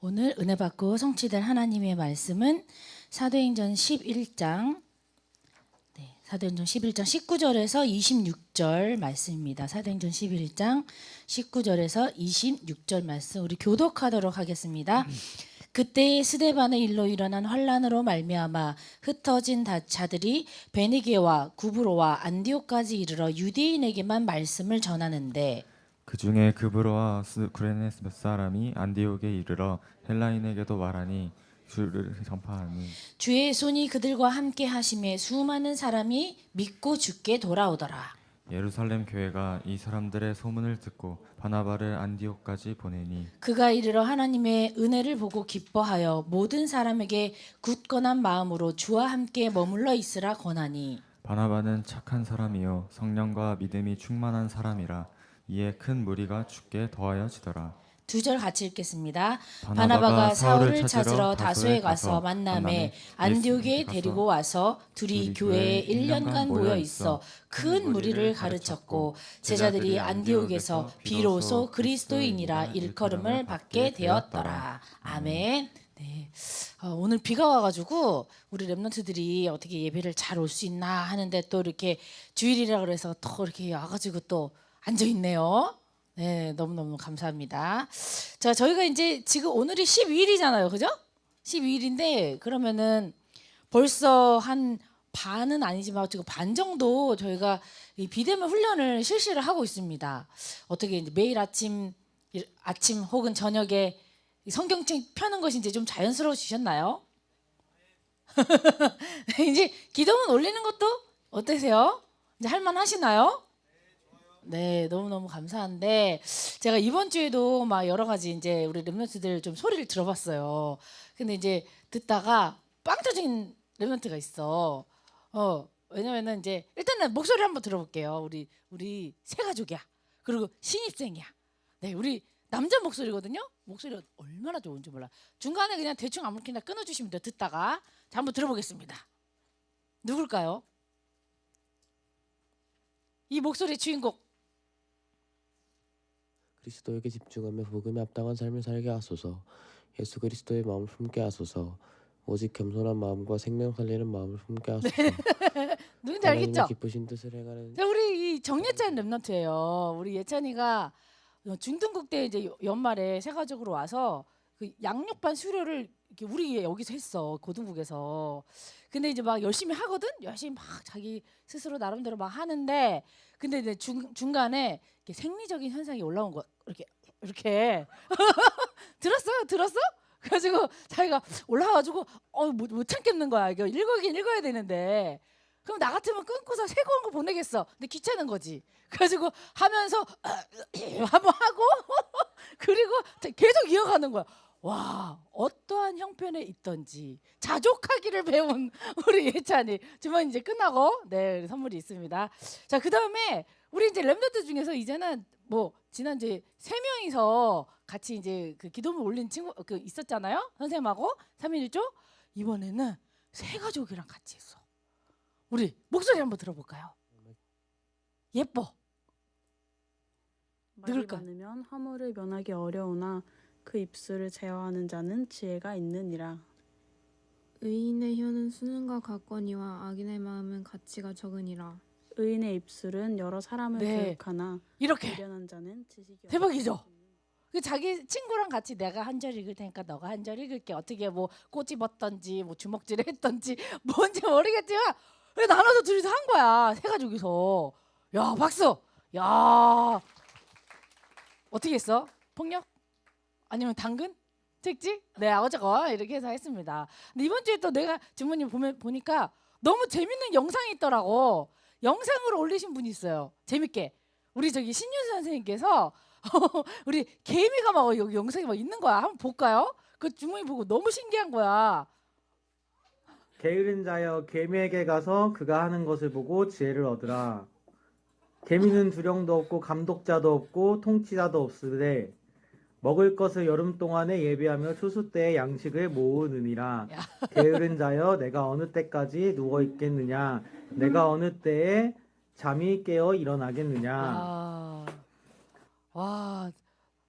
오늘 은혜 받고 성취될 하나님의 말씀은 사도행전 11장 사도행전 11장 19절에서 26절 말씀입니다. 사도행전 11장 19절에서 26절 말씀 우리 교독하도록 하겠습니다. 그때 스데반의 일로 일어난 환란으로 말미암아 흩어진 자들이 베니게와 구브로와 안디옥까지 이르러 유대인에게만 말씀을 전하는데 그 중에 그브로와 구레네 몇 사람이 안디옥에 이르러 헬라인에게도 말하니 주를 전파하니 주의 손이 그들과 함께 하심에 수많은 사람이 믿고 주께 돌아오더라. 예루살렘 교회가 이 사람들의 소문을 듣고 바나바를 안디옥까지 보내니 그가 이르러 하나님의 은혜를 보고 기뻐하여 모든 사람에게 굳건한 마음으로 주와 함께 머물러 있으라 권하니 바나바는 착한 사람이요 성령과 믿음이 충만한 사람이라 이에 큰 무리가 주께 더하여지더라. 2절 같이 읽겠습니다. 바나바가 사울을 찾으러 다소에 가서 만남에 안디옥에 데리고 와서 둘이 교회에 1년간 모여 있어 큰 무리를 가르쳤고 제자들이 안디옥에서 비로소 그리스도인이라 일컬음을 받게 되었더라. 아멘. 네. 오늘 비가 와가지고 우리 랩런트들이 어떻게 예배를 잘 올 수 있나 하는데 또 이렇게 주일이라 그래서 더 이렇게 와가지고 또 앉아 있네요. 네, 너무너무 감사합니다. 자, 저희가 이제 지금 오늘이 12일이잖아요. 그죠? 12일인데 그러면은 벌써 한 반은 아니지만 지금 반 정도 저희가 이 비대면 훈련을 실시를 하고 있습니다. 어떻게 이제 매일 아침 혹은 저녁에 성경책 펴는 것이 이제 좀 자연스러워지셨나요? 이제 기도문 올리는 것도 어떠세요? 이제 할만 하시나요? 네, 너무너무 감사한데 제가 이번 주에도 막 여러 가지 이제 우리 랩런트들 좀 소리를 들어봤어요. 근데 이제 듣다가 빵 터진 랩런트가 있어. 왜냐면은 이제 일단은 목소리 한번 들어볼게요. 우리 새 가족이야. 그리고 신입생이야. 네, 우리 남자 목소리거든요. 목소리가 얼마나 좋은지 몰라. 중간에 그냥 대충 아무렇게나 끊어주시면 돼요. 듣다가 자, 한번 들어보겠습니다. 누굴까요? 이 목소리의 주인공. 그리스도에게 집중하며 복음에 합당한 삶을 살게 하소서. 예수 그리스도의 마음을 품게 하소서. 오직 겸손한 마음과 생명 살리는 마음을 품게 하소서. 누군지 알겠죠? 하나님의 기쁘신 뜻을 행하는 자, 우리 이 정예찬 랩런트예요. 우리 예찬이가 중등국 때 이제 연말에 새 가족으로 와서 그 양육반 수료를 이렇게 우리 여기서 했어. 고등국에서. 근데 이제 막 열심히 하거든. 열심히 막 자기 스스로 나름대로 막 하는데 근데 이제 중간에 이렇게 생리적인 현상이 올라온 거 이렇게 들었어? 그래가지고 자기가 올라와가지고 못 참겠는 거야. 이거 읽어긴 읽어야 되는데 그럼 나 같으면 끊고서 새거 한 거 보내겠어. 근데 귀찮은 거지. 그래가지고 하면서 한번 하고 그리고 계속 이어가는 거야. 와, 어떠한 형편에 있던지 자족하기를 배운 우리 예찬이 주말 이제 끝나고 네 선물이 있습니다. 자, 그 다음에 우리 이제 랩런트 중에서 이제는 뭐 지난주에 3명이서 같이 이제 그 기도문 올린 친구 그 있었잖아요. 선생님하고 3.1조 이번에는 새 가족이랑 같이 했어. 우리 목소리 한번 들어볼까요? 예뻐. 말이 누굴까? 많으면 허물을 면하기 어려우나 그 입술을 제어하는 자는 지혜가 있느니라. 의인의 혀는 수능과 같거니와 악인의 마음은 가치가 적으니라. 의인의 입술은 여러 사람을 네. 교육하나 이렇게 미련한 자는 지식이 대박이죠? 없느니라. 그 자기 친구랑 같이 내가 한 절 읽을 테니까 너가 한 절 읽을게. 어떻게 뭐 꼬집었던지 뭐 주먹질을 했던지 뭔지 모르겠지만 왜 나눠서 둘이서 한 거야. 세 가족이서. 야, 박수. 야, 어떻게 했어? 폭력? 아니면 당근? 책지? 네, 어저거 이렇게 해서 했습니다. 근데 이번 주에 또 내가 주모님 보니까 너무 재밌는 영상이 있더라고. 영상으로 올리신 분이 있어요. 재밌게. 우리 저기 신윤 선생님께서 우리 개미가 막 여기 영상이 막 있는 거야. 한번 볼까요? 그 주모님 보고 너무 신기한 거야. 게으른 자여 개미에게 가서 그가 하는 것을 보고 지혜를 얻으라. 개미는 두령도 없고 감독자도 없고 통치자도 없으되 먹을 것을 여름 동안에 예비하며 추수 때에 양식을 모으느니라. 게으른 자여 내가 어느 때까지 누워 있겠느냐? 내가 어느 때에 잠이 깨어 일어나겠느냐? 와,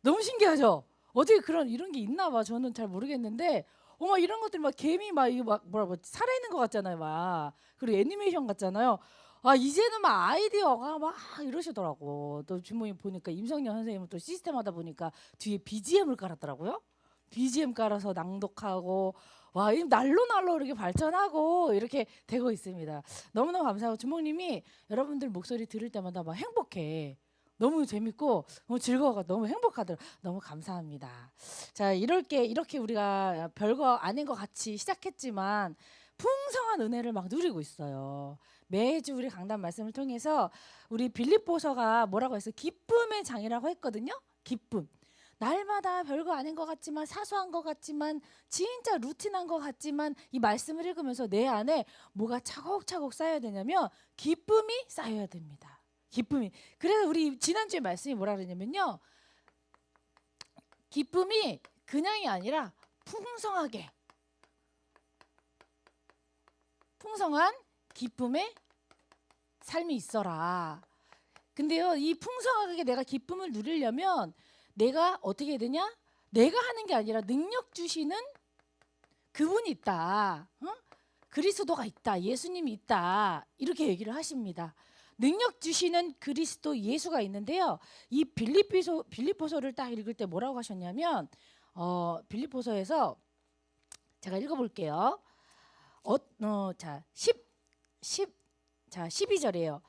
너무 신기하죠? 어떻게 이런 게 있나 봐. 저는 잘 모르겠는데 어머 이런 것들 막 개미 막 이거 막 뭐라 살아있는 것 같잖아요. 막 그리고 애니메이션 같잖아요. 아 이제는 막 아이디어가 막 이러시더라고. 또 주모님 보니까 임성년 선생님은 또 시스템 하다 보니까 뒤에 BGM을 깔았더라고요. BGM 깔아서 낭독하고 와, 이 날로 이렇게 발전하고 이렇게 되고 있습니다. 너무너무 감사하고 주모님이 여러분들 목소리 들을 때마다 막 행복해. 너무 재밌고 너무 즐거워가 너무 행복하더라고요. 너무 감사합니다. 자, 이렇게 우리가 별거 아닌 것 같이 시작했지만 풍성한 은혜를 막 누리고 있어요. 매주 우리 강단 말씀을 통해서 우리 빌립보서가 뭐라고 했어요? 기쁨의 장이라고 했거든요. 기쁨. 날마다 별거 아닌 것 같지만 사소한 것 같지만 진짜 루틴한 것 같지만 이 말씀을 읽으면서 내 안에 뭐가 차곡차곡 쌓여야 되냐면 기쁨이 쌓여야 됩니다. 기쁨이. 그래서 우리 지난주에 말씀이 뭐라 그랬냐면요. 기쁨이 그냥이 아니라 풍성하게 풍성한 기쁨의 삶이 있어라. 근데요, 이 풍성하게 내가 기쁨을 누리려면 내가 어떻게 해야 되냐? 내가 하는 게 아니라 능력 주시는 그분이 있다. 그리스도가 있다. 예수님이 있다. 이렇게 얘기를 하십니다. 능력 주시는 그리스도 예수가 있는데요. 이 빌립보서를 딱 읽을 때 뭐라고 하셨냐면 빌립보서에서 제가 읽어볼게요. 자 12절이에요.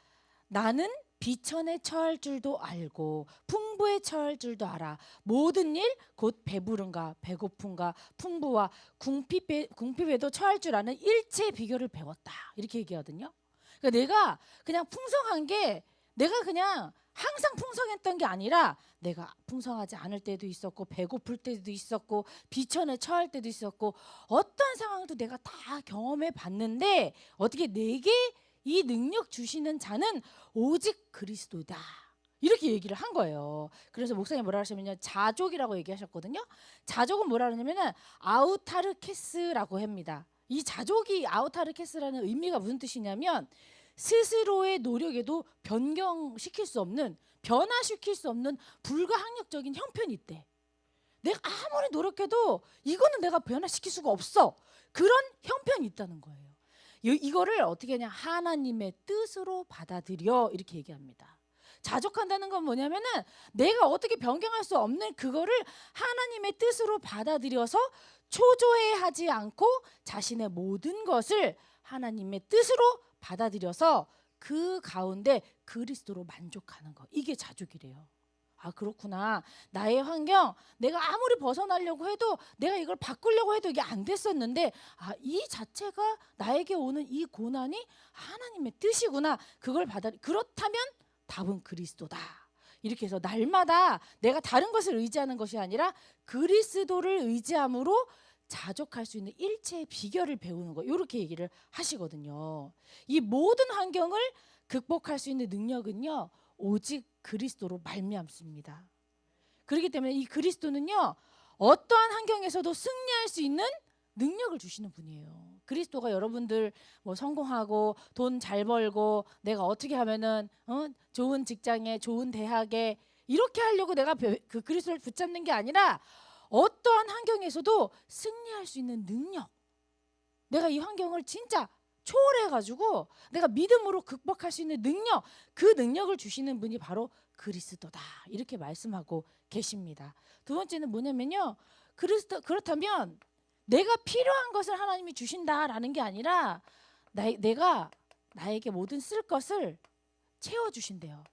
나는 비천에 처할 줄도 알고 풍부에 처할 줄도 알아. 모든 일 곧 배부른가 배고픈가 풍부와 궁핍에도 처할 줄 아는 일체의 비결을 배웠다. 이렇게 얘기하거든요. 그러니까 내가 그냥 풍성한 게 내가 그냥 항상 풍성했던 게 아니라 내가 풍성하지 않을 때도 있었고 배고플 때도 있었고 비천에 처할 때도 있었고 어떤 상황도 내가 다 경험해 봤는데 어떻게 내게 이 능력 주시는 자는 오직 그리스도다. 이렇게 얘기를 한 거예요. 그래서 목사님 뭐라 하시면요. 자족이라고 얘기하셨거든요. 자족은 뭐라 그러냐면은 아우타르케스라고 합니다. 이 자족이 아우타르케스라는 의미가 무슨 뜻이냐면 스스로의 노력에도 변경시킬 수 없는 변화시킬 수 없는 불가항력적인 형편이 있대. 내가 아무리 노력해도 이거는 내가 변화시킬 수가 없어. 그런 형편이 있다는 거예요. 이거를 어떻게 하냐 하나님의 뜻으로 받아들여 이렇게 얘기합니다. 자족한다는 건 뭐냐면은 내가 어떻게 변경할 수 없는 그거를 하나님의 뜻으로 받아들여서 초조해하지 않고 자신의 모든 것을 하나님의 뜻으로 받아들여서 그 가운데 그리스도로 만족하는 거. 이게 자족이래요. 아 그렇구나. 나의 환경 내가 아무리 벗어나려고 해도 내가 이걸 바꾸려고 해도 이게 안 됐었는데 이 자체가 나에게 오는 이 고난이 하나님의 뜻이구나. 그걸 그렇다면 답은 그리스도다. 이렇게 해서 날마다 내가 다른 것을 의지하는 것이 아니라 그리스도를 의지함으로 자족할 수 있는 일체의 비결을 배우는 거. 이렇게 얘기를 하시거든요. 이 모든 환경을 극복할 수 있는 능력은요. 오직 그리스도로 말미암습니다. 그렇기 때문에 이 그리스도는요. 어떠한 환경에서도 승리할 수 있는 능력을 주시는 분이에요. 그리스도가 여러분들 뭐 성공하고 돈 잘 벌고 내가 어떻게 하면은 좋은 직장에 좋은 대학에 이렇게 하려고 내가 그 그리스도를 붙잡는 게 아니라 어떠한 환경에서도 승리할 수 있는 능력. 내가 이 환경을 진짜 초월해가지고 내가 믿음으로 극복할 수 있는 능력, 그 능력을 주시는 분이 바로 그리스도다. 이렇게 말씀하고 계십니다. 두 번째는 뭐냐면요. 그렇다면 내가 필요한 것을 하나님이 주신다라는 게 아니라 내가 나에게 모든 쓸 것을 채워주신대요.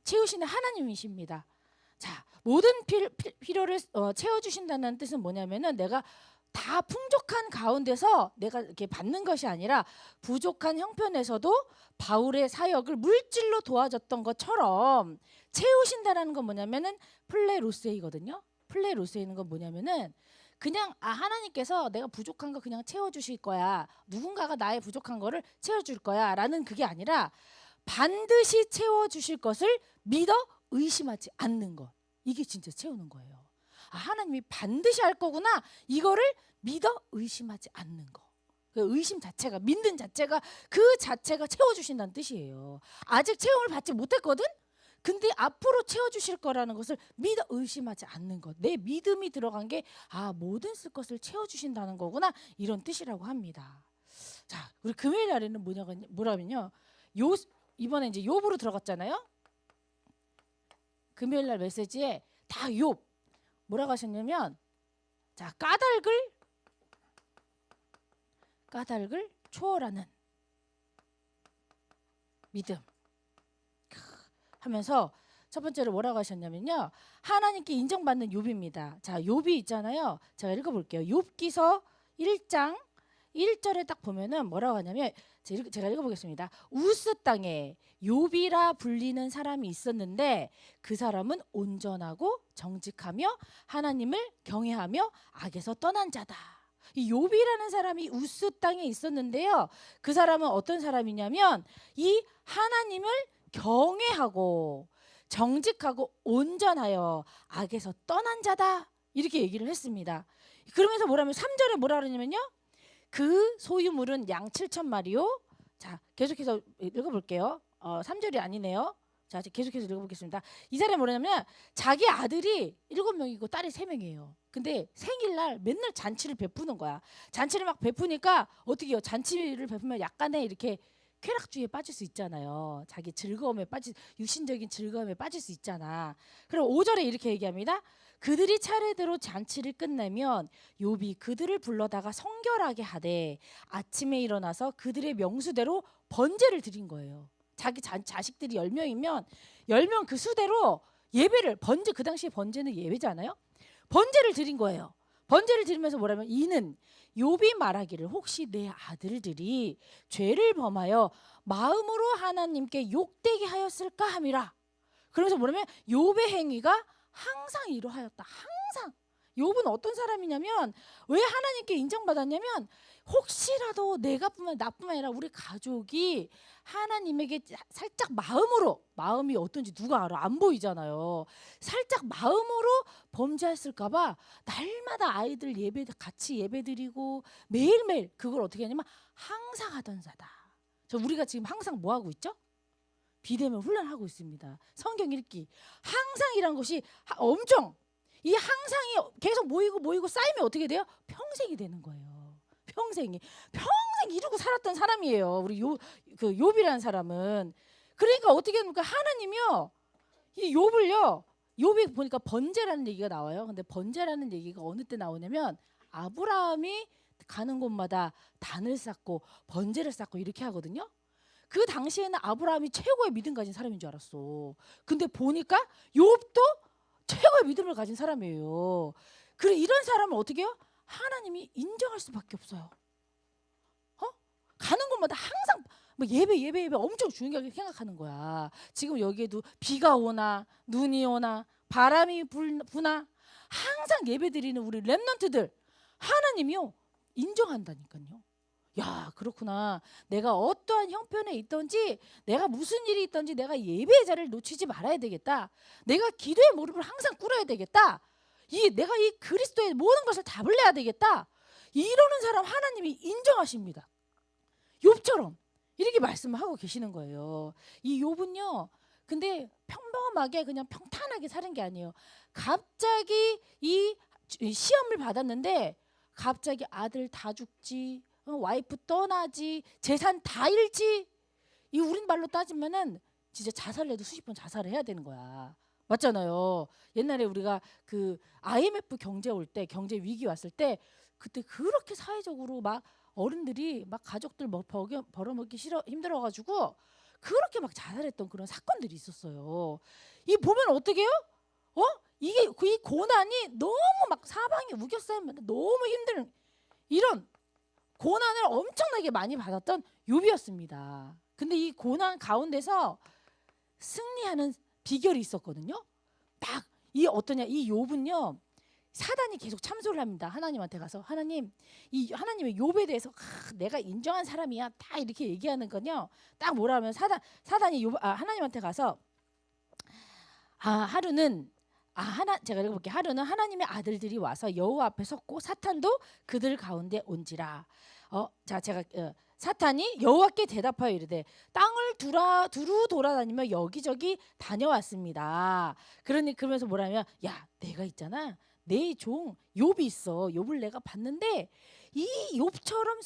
채우시는 하나님이십니다. 자, 모든 필요를 채워주신다는 뜻은 뭐냐면은 내가 다 풍족한 가운데서 내가 이렇게 받는 것이 아니라 부족한 형편에서도 바울의 사역을 물질로 도와줬던 것처럼 채우신다라는 건 뭐냐면은 플레로세이거든요. 플레로세이는 건 뭐냐면은 그냥 하나님께서 내가 부족한 거 그냥 채워주실 거야. 누군가가 나의 부족한 거를 채워줄 거야 라는 그게 아니라 반드시 채워주실 것을 믿어 의심하지 않는 것. 이게 진짜 채우는 거예요. 하나님이 반드시 할 거구나. 이거를 믿어 의심하지 않는 거. 의심 자체가 믿는 자체가 그 자체가 채워주신다는 뜻이에요. 아직 체험을 받지 못했거든? 근데 앞으로 채워주실 거라는 것을 믿어 의심하지 않는 것. 내 믿음이 들어간 게 모든 쓸 것을 채워주신다는 거구나. 이런 뜻이라고 합니다. 자, 우리 금요일 날에는 뭐냐면요. 이번에 이제 욥으로 들어갔잖아요. 금요일 날 메시지에 다 욥 뭐라고 하셨냐면, 자, 까닭을 초월하는 믿음 하면서 첫 번째로 뭐라고 하셨냐면요. 하나님께 인정받는 욥입니다. 자, 욥이 있잖아요. 제가 읽어볼게요. 욥기서 1장 1절에 딱 보면은 뭐라고 하냐면, 제가 읽어보겠습니다. 우스 땅에 욥이라 불리는 사람이 있었는데 그 사람은 온전하고 정직하며 하나님을 경외하며 악에서 떠난 자다. 이 욥이라는 사람이 우스 땅에 있었는데요. 그 사람은 어떤 사람이냐면 이 하나님을 경외하고 정직하고 온전하여 악에서 떠난 자다. 이렇게 얘기를 했습니다. 그러면서 뭐라면 3절에 뭐라 그러냐면요. 그 소유물은 양 7,000마리요. 자, 계속해서 읽어볼게요. 3절이 아니네요. 자, 계속해서 읽어보겠습니다. 이 사람이 뭐냐면 자기 아들이 7명이고 딸이 3명이에요. 근데 생일날 맨날 잔치를 베푸는 거야. 잔치를 막 베푸니까 어떻게 해요? 잔치를 베푸면 약간의 이렇게 쾌락주의에 빠질 수 있잖아요. 자기 즐거움에 육신적인 즐거움에 빠질 수 있잖아. 그럼 5절에 이렇게 얘기합니다. 그들이 차례대로 잔치를 끝내면 욥이 그들을 불러다가 성결하게 하되 아침에 일어나서 그들의 명수대로 번제를 드린 거예요. 자기 자식들이 10명이면 10명 그 수대로 예배를, 번제, 그 당시에 번제는 예배잖아요. 번제를 드린 거예요. 번제를 드리면서 뭐라면, 이는 욥이 말하기를 혹시 내 아들들이 죄를 범하여 마음으로 하나님께 욕되게 하였을까 함이라. 그러면서 뭐라면 욥의 행위가 항상 이러하였다. 항상. 욥은 어떤 사람이냐면, 왜 하나님께 인정받았냐면 혹시라도 나뿐만 아니라 우리 가족이 하나님에게 살짝 마음이 어떤지 누가 알아? 안 보이잖아요. 살짝 마음으로 범죄했을까 봐 날마다 아이들 같이 예배드리고 매일매일 그걸 어떻게 하냐면 항상 하던 자다. 우리가 지금 항상 뭐 하고 있죠? 비대면 훈련하고 있습니다. 성경 읽기. 항상이란 것이 엄청, 이 항상이 계속 모이고 쌓이면 어떻게 돼요? 평생이 되는 거예요. 평생 이루고 살았던 사람이에요. 우리 욥이라는 사람은. 그러니까 어떻게 합니까? 하나님이요, 이 욥이 보니까 번제라는 얘기가 나와요. 근데 번제라는 얘기가 어느 때 나오냐면 아브라함이 가는 곳마다 단을 쌓고 번제를 쌓고 이렇게 하거든요. 그 당시에는 아브라함이 최고의 믿음 가진 사람인 줄 알았어. 근데 보니까 욥도 최고의 믿음을 가진 사람이에요. 그래, 이런 사람은 어떻게 해요? 하나님이 인정할 수밖에 없어요. 가는 곳마다 항상 뭐 예배 엄청 중요하게 생각하는 거야. 지금 여기에도 비가 오나 눈이 오나 바람이 부나 항상 예배드리는 우리 렘넌트들 하나님이요 인정한다니까요. 야, 그렇구나. 내가 어떠한 형편에 있든지 내가 무슨 일이 있든지 내가 예배의 자리를 놓치지 말아야 되겠다. 내가 기도의 무릎을 항상 꿇어야 되겠다. 내가 이 그리스도의 모든 것을 답을 내야 되겠다. 이러는 사람 하나님이 인정하십니다. 욥처럼 이렇게 말씀을 하고 계시는 거예요. 이 욥은요, 근데 평범하게 그냥 평탄하게 사는 게 아니에요. 갑자기 이 시험을 받았는데 갑자기 아들 다 죽지, 와이프 떠나지, 재산 다 잃지. 이 우린 말로 따지면은 진짜 자살을 해도 수십 번 자살을 해야 되는 거야. 맞잖아요. 옛날에 우리가 그 IMF 경제 올 때, 경제 위기 왔을 때 그때 그렇게 사회적으로 막 어른들이 막 가족들 벌어먹기 힘들어가지고 그렇게 막 자살했던 그런 사건들이 있었어요. 이 보면 어떻게 해요? 이게 이 고난이 너무 막 사방에 우겨싸이면 너무 힘든 이런 고난을 엄청나게 많이 받았던 욥이었습니다. 근데 이 고난 가운데서 승리하는 비결이 있었거든요. 딱 이 욥은요, 사단이 계속 참소를 합니다. 하나님한테 가서 하나님의 욥에 대해서 내가 인정한 사람이야. 다 이렇게 얘기하는 건요. 딱 뭐라 하면 사단이 하나님한테 가서 제가 읽어볼게요. 하루는 하나님의 아들들이 와서 여호와 앞에 섰고 사탄도 그들 가운데 온지라. 자, 제가 사탄이 여호와께 대답하여 이르되 땅을 두루 돌아다니며 여기저기 다녀왔습니다. 그러면서 뭐라면 야 내가 있잖아 내 종 욥이 있어. 욥을 내가 봤는데 이 욥처럼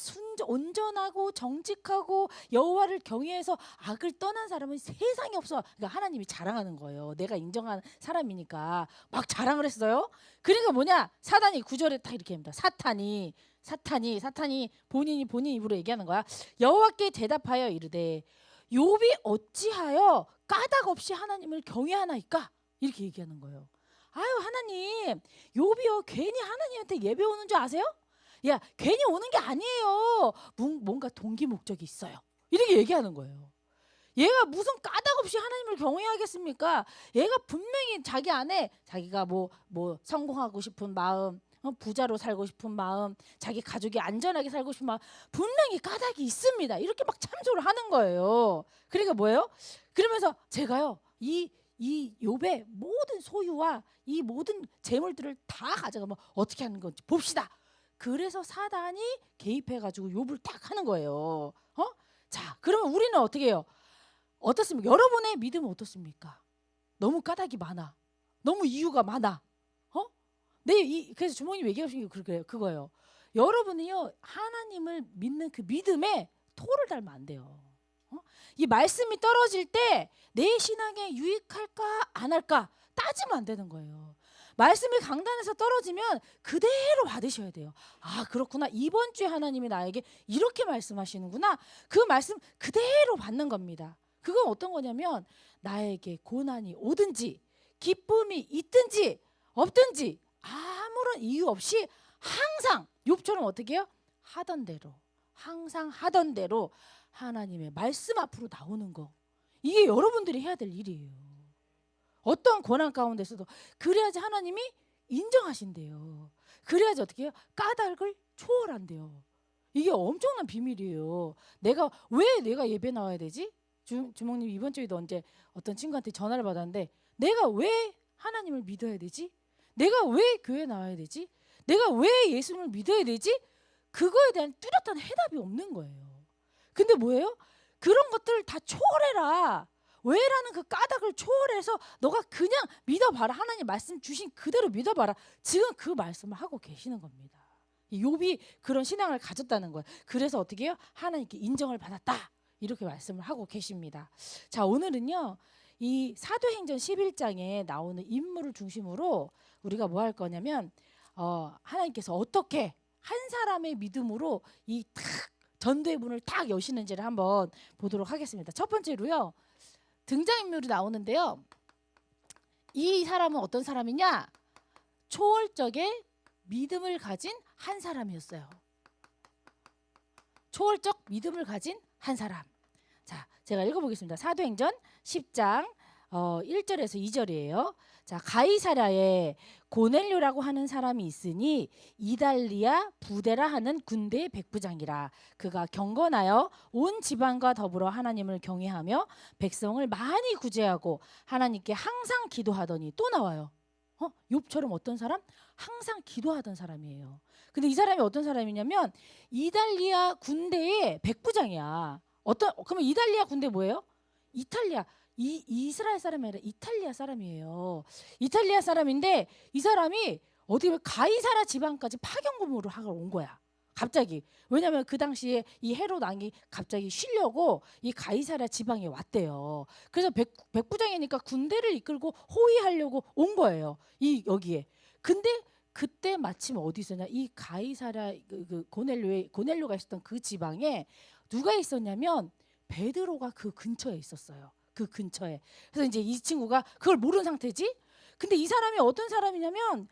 온전하고 정직하고 여호와를 경외해서 악을 떠난 사람은 세상에 없어. 그러니까 하나님이 자랑하는 거예요. 내가 인정한 사람이니까 막 자랑을 했어요. 그러니까 뭐냐 사단이 9절에 딱 이렇게 합니다. 사탄이 본인 입으로 얘기하는 거야. 여호와께 대답하여 이르되 욥이 어찌하여 까닭 없이 하나님을 경외하나이까 이렇게 얘기하는 거예요. 아유 하나님 욥이요 괜히 하나님한테 예배 오는 줄 아세요? 야 괜히 오는 게 아니에요. 뭔가 동기 목적이 있어요. 이렇게 얘기하는 거예요. 얘가 무슨 까닭 없이 하나님을 경외하겠습니까? 얘가 분명히 자기 안에 자기가 뭐 성공하고 싶은 마음, 부자로 살고 싶은 마음, 자기 가족이 안전하게 살고 싶은 마음 분명히 까닭이 있습니다. 이렇게 막 참소를 하는 거예요. 그러니까 뭐예요? 그러면서 제가요 이 욥의 모든 소유와 이 모든 재물들을 다 가져가면 어떻게 하는 건지 봅시다. 그래서 사단이 개입해가지고 욥을 딱 하는 거예요. 자, 그러면 우리는 어떻게 해요? 어떻습니까? 여러분의 믿음은 어떻습니까? 너무 까닭이 많아. 너무 이유가 많아. 그래서 주모님 얘기하신 게 그거예요. 여러분이요 하나님을 믿는 그 믿음에 토를 달면 안 돼요. 이 말씀이 떨어질 때 내 신앙에 유익할까 안 할까 따지면 안 되는 거예요. 말씀이 강단에서 떨어지면 그대로 받으셔야 돼요. 아 그렇구나. 이번 주에 하나님이 나에게 이렇게 말씀하시는구나. 그 말씀 그대로 받는 겁니다. 그건 어떤 거냐면 나에게 고난이 오든지 기쁨이 있든지 없든지 아무런 이유 없이 항상 욥처럼 어떻게 해요? 항상 하던 대로 하나님의 말씀 앞으로 나오는 거. 이게 여러분들이 해야 될 일이에요. 어떤 고난 가운데서도 그래야지 하나님이 인정하신대요. 그래야지 어떻게 해요? 까닭을 초월한대요. 이게 엄청난 비밀이에요. 왜 내가 예배 나와야 되지? 주목님 이번 주에도 언제 어떤 친구한테 전화를 받았는데 내가 왜 하나님을 믿어야 되지? 내가 왜 교회 나와야 되지? 내가 왜 예수님을 믿어야 되지? 그거에 대한 뚜렷한 해답이 없는 거예요. 근데 뭐예요? 그런 것들을 다 초월해라. 왜라는 그 까닭을 초월해서 너가 그냥 믿어봐라. 하나님 말씀 주신 그대로 믿어봐라. 지금 그 말씀을 하고 계시는 겁니다. 욥이 그런 신앙을 가졌다는 거예요. 그래서 어떻게 해요? 하나님께 인정을 받았다. 이렇게 말씀을 하고 계십니다. 자 오늘은요. 이 사도행전 11장에 나오는 인물을 중심으로 우리가 뭐 할 거냐면 하나님께서 어떻게 한 사람의 믿음으로 이 탁 전도의 문을 딱 여시는지를 한번 보도록 하겠습니다. 첫 번째로요. 등장인물이 나오는데요. 이 사람은 어떤 사람이냐? 초월적의 믿음을 가진 한 사람이었어요. 초월적 믿음을 가진 한 사람. 자, 제가 읽어보겠습니다. 사도행전 10장 1절에서 2절이에요. 자, 가이사랴에 고넬료라고 하는 사람이 있으니 이달리아 부데라 하는 군대의 백부장이라. 그가 경건하여 온 지방과 더불어 하나님을 경외하며 백성을 많이 구제하고 하나님께 항상 기도하더니 또 나와요. 욥처럼 어떤 사람? 항상 기도하던 사람이에요. 근데 이 사람이 어떤 사람이냐면 이달리아 군대의 백부장이야. 그러면 이달리아 군대 뭐예요? 이탈리아. 이스라엘 사람이 아니라 이탈리아 사람이에요. 이탈리아 사람인데 이 사람이 어떻게 보면 가이사라 지방까지 파견 근무를 하러 온 거야. 갑자기. 왜냐하면 그 당시에 이 헤롯 왕이 갑자기 쉬려고 이 가이사라 지방에 왔대요. 그래서 백부장이니까 군대를 이끌고 호위하려고 온 거예요. 여기에. 근데 그때 마침 어디 있었냐? 이 가이사라 그 고넬료가 있었던 그 지방에 누가 있었냐면 베드로가 그 근처에 있었어요. 그 근처에. 그래서 이제 이 친구가 그걸 모르는 상태지. 근데 이 사람이 어떤 사람이냐면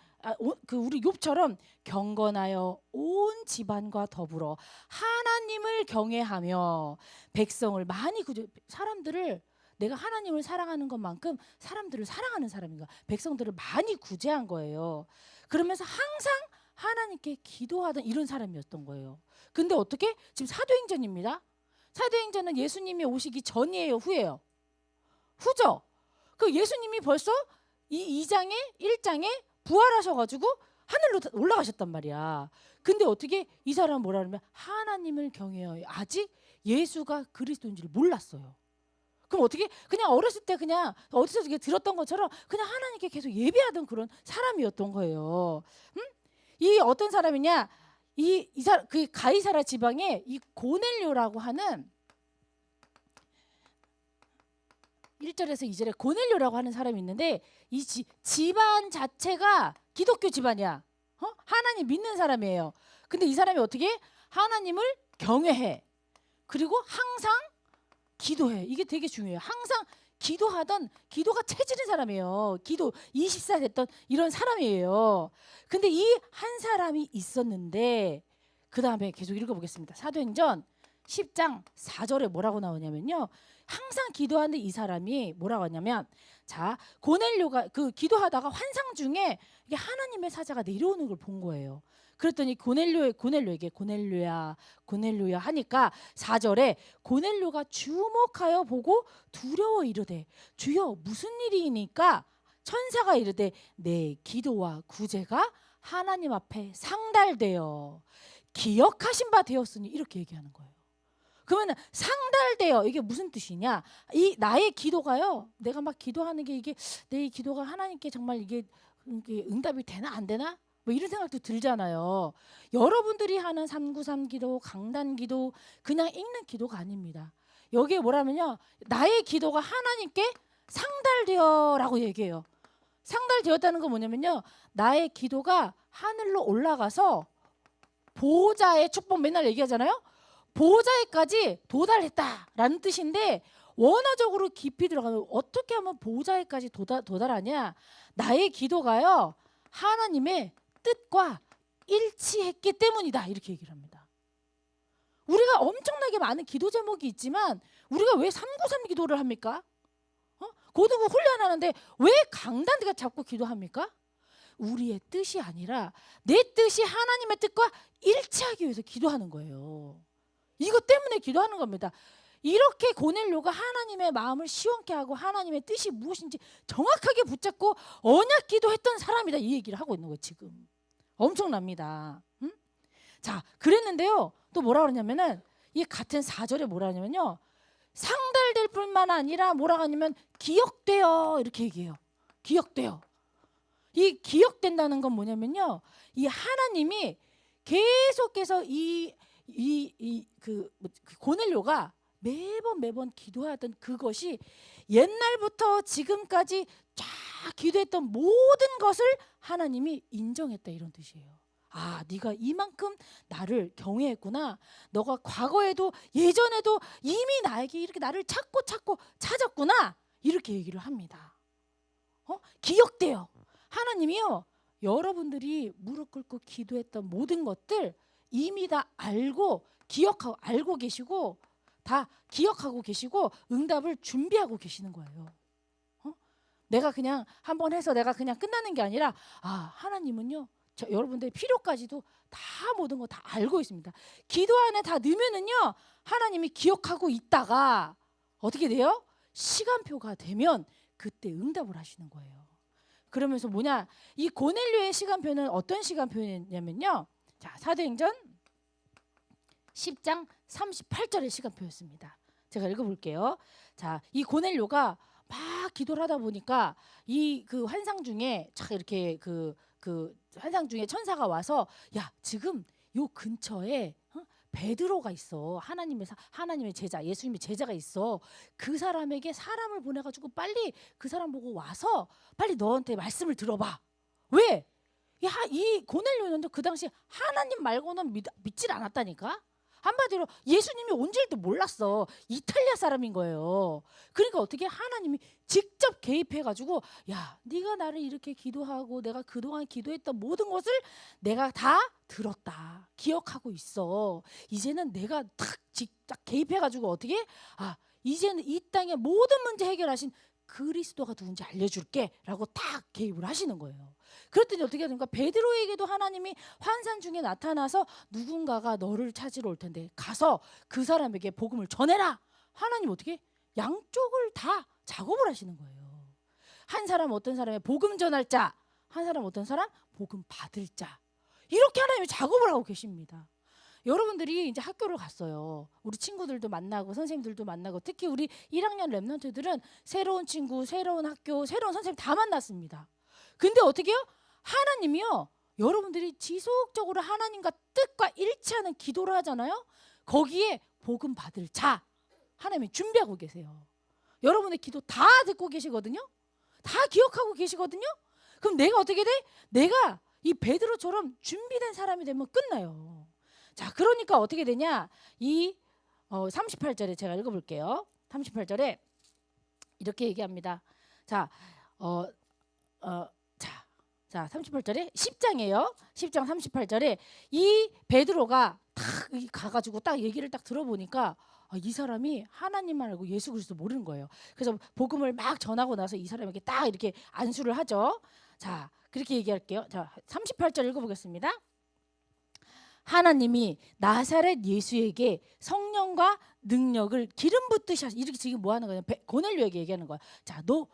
우리 욥처럼 경건하여 온 집안과 더불어 하나님을 경외하며 백성을 많이 사람들을 내가 하나님을 사랑하는 것만큼 사람들을 사랑하는 사람인가. 백성들을 많이 구제한 거예요. 그러면서 항상 하나님께 기도하던 이런 사람이었던 거예요. 근데 어떻게? 지금 사도행전입니다. 사도행전은 예수님이 오시기 전이에요, 후예요? 후죠. 그 예수님이 벌써 이 2장에 1장에 부활하셔가지고 하늘로 올라가셨단 말이야. 근데 어떻게 이 사람은 뭐라 그러면 하나님을 경외하여 아직 예수가 그리스도인지를 몰랐어요. 그럼 어떻게 그냥 어렸을 때 그냥 어디서 이렇게 들었던 것처럼 그냥 하나님께 계속 예배하던 그런 사람이었던 거예요. 이 어떤 사람이냐? 그 가이사라 지방에 이 고넬료라고 하는 1절에서 2절에 고넬료라고 하는 사람이 있는데 이 집안 자체가 기독교 집안이야. 하나님 믿는 사람이에요. 근데 이 사람이 어떻게 하나님을 경외해. 그리고 항상 기도해. 이게 되게 중요해요. 항상 기도가 체질인 사람이에요. 기도 24 됐던 이런 사람이에요. 근데 이 한 사람이 있었는데 그 다음에 계속 읽어보겠습니다. 사도행전 10장 4절에 뭐라고 나오냐면요. 항상 기도하는 이 사람이 뭐라고 하냐면 자 고넬료가 그 기도하다가 환상 중에 이게 하나님의 사자가 내려오는 걸 본 거예요. 그랬더니 고넬료에게 고넬료야 하니까 4절에 고넬료가 주목하여 보고 두려워 이르되 주여 무슨 일이니까 천사가 이르되 내 기도와 구제가 하나님 앞에 상달되어 기억하신 바 되었으니 이렇게 얘기하는 거예요. 그러면 상달되어 이게 무슨 뜻이냐? 이 나의 기도가요. 내가 막 기도하는 게 이게 내 기도가 하나님께 정말 이게 응답이 되나 안 되나? 뭐 이런 생각도 들잖아요. 여러분들이 하는 393 기도, 강단 기도 그냥 읽는 기도가 아닙니다. 여기에 뭐라면요. 나의 기도가 하나님께 상달되어라고 얘기해요. 상달되었다는 건 뭐냐면요. 나의 기도가 하늘로 올라가서 보호자의 축복 맨날 얘기하잖아요. 보호자에까지 도달했다라는 뜻인데 원어적으로 깊이 들어가면 어떻게 하면 보호자에까지 도달하냐? 나의 기도가요. 하나님의 뜻과 일치했기 때문이다. 이렇게 얘기를 합니다. 우리가 엄청나게 많은 기도 제목이 있지만 우리가 왜 393 기도를 합니까? 고등부 훈련하는데 왜 강단대가 잡고 기도합니까? 우리의 뜻이 아니라 내 뜻이 하나님의 뜻과 일치하기 위해서 기도하는 거예요. 이것 때문에 기도하는 겁니다. 이렇게 고넬료가 하나님의 마음을 시원케 하고 하나님의 뜻이 무엇인지 정확하게 붙잡고 언약 기도했던 사람이다. 이 얘기를 하고 있는 거예요. 지금 엄청납니다. 자, 그랬는데요. 또 뭐라 그러냐면은 이 같은 4절에 뭐라 하냐면요. 상달될 뿐만 아니라 뭐라 하냐면 기억되어 이렇게 얘기해요. 기억되어. 이 기억된다는 건 뭐냐면요. 이 하나님이 계속해서 그 고넬료가 매번 기도하던 그것이 옛날부터 지금까지 쫙 기도했던 모든 것을 하나님이 인정했다 이런 뜻이에요. 아, 네가 이만큼 나를 경외했구나. 너가 과거에도 예전에도 이미 나에게 이렇게 나를 찾고 찾았구나. 이렇게 얘기를 합니다. 기억돼요. 하나님이요. 여러분들이 무릎 꿇고 기도했던 모든 것들 이미 다 알고 계시고 다 기억하고 계시고 응답을 준비하고 계시는 거예요. 내가 그냥 한번 해서 내가 그냥 끝나는 게 아니라 하나님은요. 여러분들의 필요까지도 다 모든 거 다 알고 있습니다. 기도 안에 다 넣으면은요. 하나님이 기억하고 있다가 어떻게 돼요? 시간표가 되면 그때 응답을 하시는 거예요. 그러면서 뭐냐? 이 고넬료의 시간표는 어떤 시간표냐면요. 자, 사도행전 10장 38절의 시간표였습니다. 제가 읽어볼게요. 자, 이 고넬료가 막 기도를 하다 보니까 이 그 환상 중에 참 이렇게 그 환상 중에 천사가 와서 야, 지금 요 근처에 베드로가 있어. 하나님의 제자, 예수님의 제자가 있어. 그 사람에게 사람을 보내가지고 빨리 그 사람 보고 와서 빨리 너한테 말씀을 들어봐. 왜? 이 고넬료는 그 당시 하나님 말고는 믿질 않았다니까. 한마디로 예수님이 온 줄도 몰랐어. 이탈리아 사람인 거예요. 그러니까 어떻게 하나님이 직접 개입해가지고 야, 네가 나를 이렇게 기도하고 내가 그동안 기도했던 모든 것을 내가 다 들었다. 기억하고 있어. 이제는 내가 딱 개입해가지고 어떻게 이제는 이 땅의 모든 문제 해결하신 그리스도가 누군지 알려줄게 라고 딱 개입을 하시는 거예요. 그랬더니 어떻게 됩니까? 베드로에게도 하나님이 환상 중에 나타나서 누군가가 너를 찾으러 올 텐데 가서 그 사람에게 복음을 전해라. 하나님 어떻게? 양쪽을 다 작업을 하시는 거예요. 한 사람 어떤 사람의 복음 전할 자 한 사람 어떤 사람? 복음 받을 자. 이렇게 하나님이 작업을 하고 계십니다. 여러분들이 이제 학교를 갔어요. 우리 친구들도 만나고 선생님들도 만나고 특히 우리 1학년 랩런트들은 새로운 친구, 새로운 학교, 새로운 선생님 다 만났습니다. 근데 어떻게 해요? 하나님이요. 여러분들이 지속적으로 하나님과 뜻과 일치하는 기도를 하잖아요. 거기에 복음 받을 자 하나님이 준비하고 계세요. 여러분의 기도 다 듣고 계시거든요. 다 기억하고 계시거든요. 그럼 내가 어떻게 돼? 내가 이 베드로처럼 준비된 사람이 되면 끝나요. 자, 그러니까 어떻게 되냐? 이 38절에 제가 읽어볼게요. 38절에 이렇게 얘기합니다. 자, 38절에 10장이에요. 10장 38절에 이 베드로가 딱 가가지고 딱 얘기를 딱 들어보니까 이 사람이 하나님만 알고 예수 그리스도 모르는 거예요. 그래서 복음을 막 전하고 나서 이 사람에게 딱 이렇게 안수를 하죠. 자, 그렇게 얘기할게요. 자, 38절 읽어보겠습니다. 하나님이 나사렛 예수에게 성령과 능력을 기름 붓듯이 이렇게 지금 뭐 하는 거냐? 고넬료에게 얘기하는 거야. 자, 너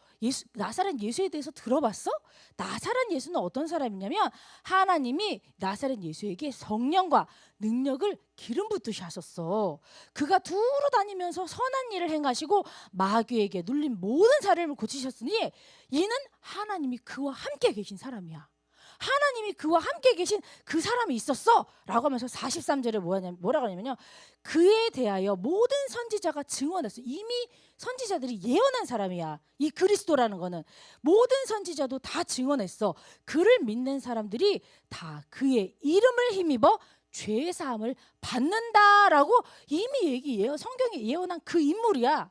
나사렛 예수에 대해서 들어봤어? 나사렛 예수는 어떤 사람이냐면 하나님이 나사렛 예수에게 성령과 능력을 기름 붓듯이 하셨어. 그가 두루 다니면서 선한 일을 행하시고 마귀에게 눌린 모든 사람을 고치셨으니 이는 하나님이 그와 함께 계신 사람이야. 하나님이 그와 함께 계신 그 사람이 있었어 라고 하면서 43절에 뭐라고 하냐면요, 그에 대하여 모든 선지자가 증언했어. 이미 선지자들이 예언한 사람이야. 이 그리스도라는 거는 모든 선지자도 다 증언했어. 그를 믿는 사람들이 다 그의 이름을 힘입어 죄 사함을 받는다라고 이미 성경이 예언한 그 인물이야.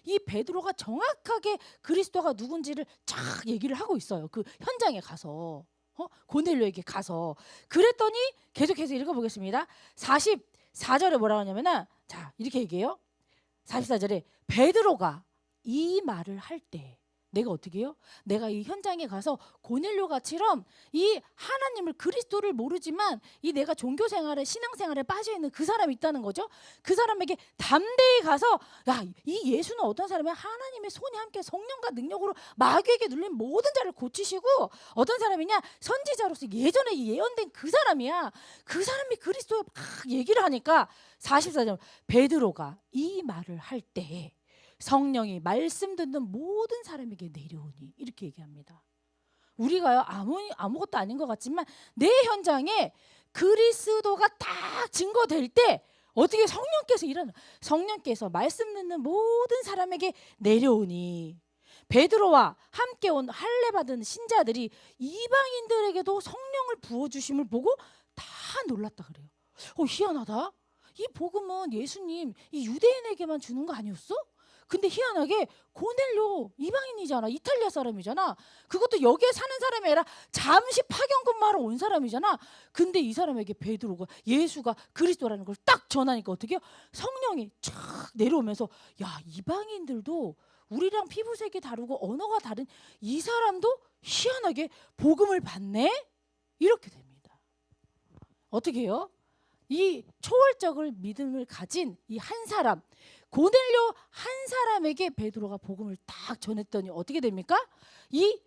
이 베드로가 정확하게 그리스도가 누군지를 쫙 얘기를 하고 있어요. 그 현장에 가서 고넬료에게 가서. 그랬더니 계속해서 읽어보겠습니다. 44절에 뭐라고 하냐면은, 자, 이렇게 얘기해요. 44절에 베드로가 이 말을 할 때 내가 어떻게 해요? 내가 이 현장에 가서 고넬료가처럼 이 하나님을 그리스도를 모르지만 이 내가 종교 생활에 신앙 생활에 빠져 있는 그 사람이 있다는 거죠. 그 사람에게 담대히 가서 야, 이 예수는 어떤 사람이야? 하나님의 손이 함께 성령과 능력으로 마귀에게 눌린 모든 자를 고치시고 어떤 사람이냐? 선지자로서 예전에 예언된 그 사람이야. 그 사람이 그리스도에 막 얘기를 하니까 44절 베드로가 이 말을 할 때에 성령이 말씀 듣는 모든 사람에게 내려오니 이렇게 얘기합니다. 우리가요 아무것도 아닌 것 같지만 내 현장에 그리스도가 딱 증거될 때 어떻게 성령께서 말씀 듣는 모든 사람에게 내려오니 베드로와 함께 온 할례 받은 신자들이 이방인들에게도 성령을 부어주심을 보고 다 놀랐다 그래요. 희한하다. 이 복음은 예수님 이 유대인에게만 주는 거 아니었어? 근데 희한하게 고넬료 이방인이잖아. 이탈리아 사람이잖아. 그것도 여기에 사는 사람이 아니라 잠시 파견 근무하러 온 사람이잖아. 근데 이 사람에게 베드로가 예수가 그리스도라는 걸 딱 전하니까 어떻게 해요? 성령이 쫙 내려오면서 야, 이방인들도 우리랑 피부색이 다르고 언어가 다른 이 사람도 희한하게 복음을 받네? 이렇게 됩니다. 어떻게 해요? 이 초월적을 믿음을 가진 이 한 사람, 고넬료 한 사람에게 베드로가 복음을 딱 전했더니 어떻게 됩니까? 이